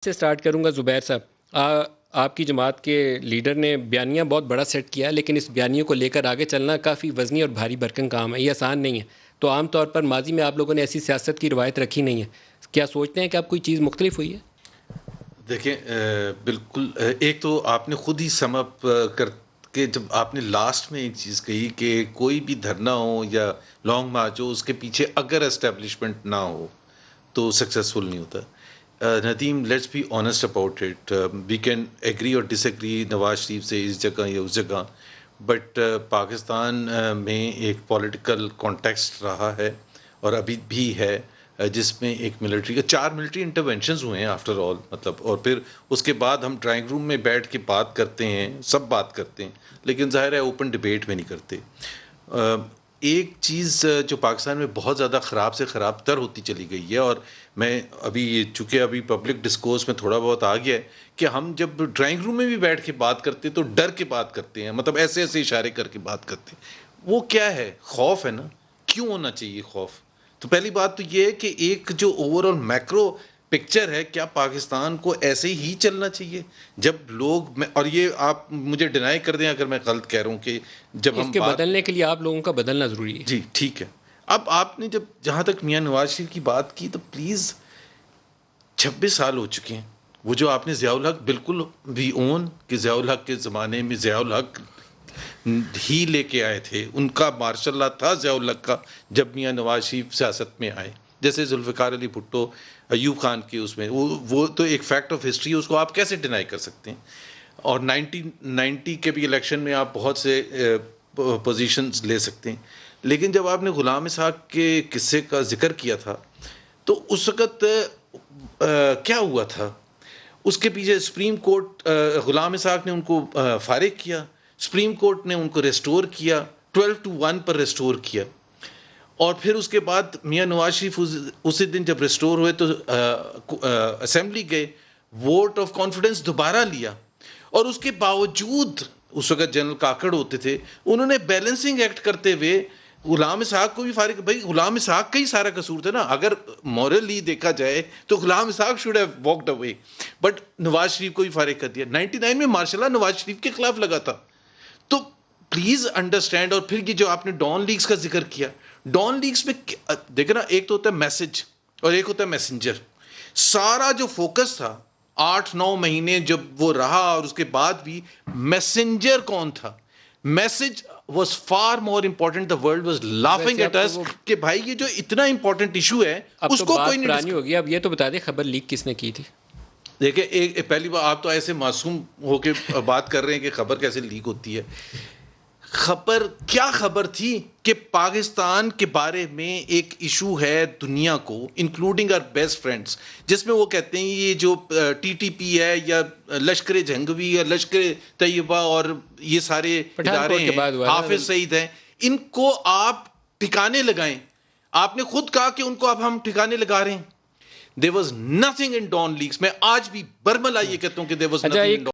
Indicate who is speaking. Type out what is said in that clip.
Speaker 1: سے سٹارٹ کروں گا زبیر صاحب. آپ کی جماعت کے لیڈر نے بیانیہ بہت بڑا سیٹ کیا، لیکن اس بیانیے کو لے کر آگے چلنا کافی وزنی اور بھاری بھرکن کام ہے، یہ آسان نہیں ہے. تو عام طور پر ماضی میں آپ لوگوں نے ایسی سیاست کی روایت رکھی نہیں ہے. کیا سوچتے ہیں کہ اب کوئی چیز مختلف ہوئی ہے؟
Speaker 2: دیکھیں بالکل. ایک تو آپ نے خود ہی سم اپ کر کے جب آپ نے لاسٹ میں ایک چیز کہی کہ کوئی بھی دھرنا ہو یا لانگ مارچ ہو، اس کے پیچھے اگر اسٹیبلشمنٹ نہ ہو تو سکسیزفل نہیں ہوتا. Nadeem, let's be honest about it. We can agree اور ڈس ایگری نواز شریف سے اس جگہ یا اس جگہ، بٹ پاکستان میں ایک پولیٹیکل کانٹیکسٹ رہا ہے اور ابھی بھی ہے، جس میں ایک ملٹری کا 4 ملٹری انٹرونشنز ہوئے ہیں آفٹر آل، مطلب. اور پھر اس کے بعد ہم ڈرائنگ روم میں بیٹھ کے بات کرتے ہیں، سب بات کرتے ہیں، لیکن ظاہر ہے اوپن ڈبیٹ میں نہیں کرتے. ایک چیز جو پاکستان میں بہت زیادہ خراب سے خراب تر ہوتی چلی گئی ہے، اور میں ابھی چونکہ ابھی پبلک ڈسکورس میں تھوڑا بہت آ گیا ہے کہ ہم جب ڈرائنگ روم میں بھی بیٹھ کے بات کرتے ہیں تو ڈر کے بات کرتے ہیں، مطلب ایسے ایسے اشارے کر کے بات کرتے ہیں. وہ کیا ہے؟ خوف ہے نا. کیوں ہونا چاہیے خوف؟ تو پہلی بات تو یہ ہے کہ ایک جو اوور آل میکرو پکچر ہے، کیا پاکستان کو ایسے ہی چلنا چاہیے؟ جب لوگ، اور یہ آپ مجھے ڈینائی کر دیں اگر میں غلط کہہ رہا ہوں، کہ جب
Speaker 1: اس
Speaker 2: ہم
Speaker 1: کے
Speaker 2: بات،
Speaker 1: بدلنے کے لیے آپ لوگوں کا بدلنا ضروری ہے.
Speaker 2: جی ٹھیک ہے. اب آپ نے جہاں تک میاں نواز شریف کی بات کی، تو پلیز 26 سال ہو چکے ہیں. وہ جو آپ نے ضیاء الحق، بالکل وی اون کہ ضیاء الحق کے زمانے میں ضیاء الحق ہی لے کے آئے تھے، ان کا مارشاء اللہ تھا ضیاء الحق کا جب میاں نواز شریف سیاست میں آئے. جیسے ذوالفقار علی بھٹو، ایوب خان کے اس میں، وہ تو ایک فیکٹ آف ہسٹری ہے، اس کو آپ کیسے ڈینائی کر سکتے ہیں؟ اور 1990 کے بھی الیکشن میں آپ بہت سے پوزیشنز لے سکتے ہیں. لیکن جب آپ نے غلام اسحاق کے قصے کا ذکر کیا تھا، تو اس وقت کیا ہوا تھا؟ اس کے پیچھے سپریم کورٹ، غلام اسحاق نے ان کو فارغ کیا، سپریم کورٹ نے ان کو ریسٹور کیا، 12-1 پر ریسٹور کیا. اور پھر اس کے بعد میاں نواز شریف اسی دن جب ریسٹور ہوئے تو اسمبلی گئے، ووٹ آف کانفیڈنس دوبارہ لیا. اور اس کے باوجود اس وقت جنرل کاکڑ ہوتے تھے، انہوں نے بیلنسنگ ایکٹ کرتے ہوئے غلام اسحاق کو بھی فارغ. بھائی غلام اسحاق کا ہی سارا قصور تھا نا. اگر مورلی دیکھا جائے تو Ghulam Ishaq should have walked away, but Nawaz Sharif کو بھی فارغ کر دیا. 99 میں ماشاء اللہ نواز شریف کے خلاف لگا تھا. تو پلیز انڈرسٹینڈ. اور پھر یہ جو آپ نے ڈان لیگز کا ذکر کیا، ڈان لیگز میں دیکھیں نا، ایک تو ہوتا ہے میسج اور ایک ہوتا ہے میسنجر. سارا جو فوکس تھا 8-9 مہینے جب وہ رہا، اور اس کے بعد بھی میسنجر کون تھا؟ Message was far more important. The world was laughing at اس کہ بھائی یہ جو اتنا امپورٹنٹ ایشو ہے
Speaker 1: اب
Speaker 2: اس
Speaker 1: تو
Speaker 2: کو
Speaker 1: بات
Speaker 2: کوئی نہیں
Speaker 1: پرانی ہوگی. اب یہ تو بتا دیں خبر لیک کس نے کی تھی؟
Speaker 2: دیکھیں پہلی بار آپ تو ایسے معصوم ہو کے بات کر رہے ہیں کہ خبر کیسے لیک ہوتی ہے. خبر کیا خبر تھی کہ پاکستان کے بارے میں ایک ایشو ہے دنیا کو، انکلوڈنگ آر بیسٹ فرینڈس، جس میں وہ کہتے ہیں یہ جو ٹی ٹی پی ہے یا لشکر جہنگوی یا لشکر طیبہ اور یہ سارے ادارے ہیں، حافظ سعید ہیں، ان کو آپ ٹھکانے لگائیں. آپ نے خود کہا کہ ان کو اب ہم ٹھکانے لگا رہے ہیں. There was nothing in Dawn Leaks. میں آج بھی برملا یہ کہتا ہوں کہ there was nothing in Dawn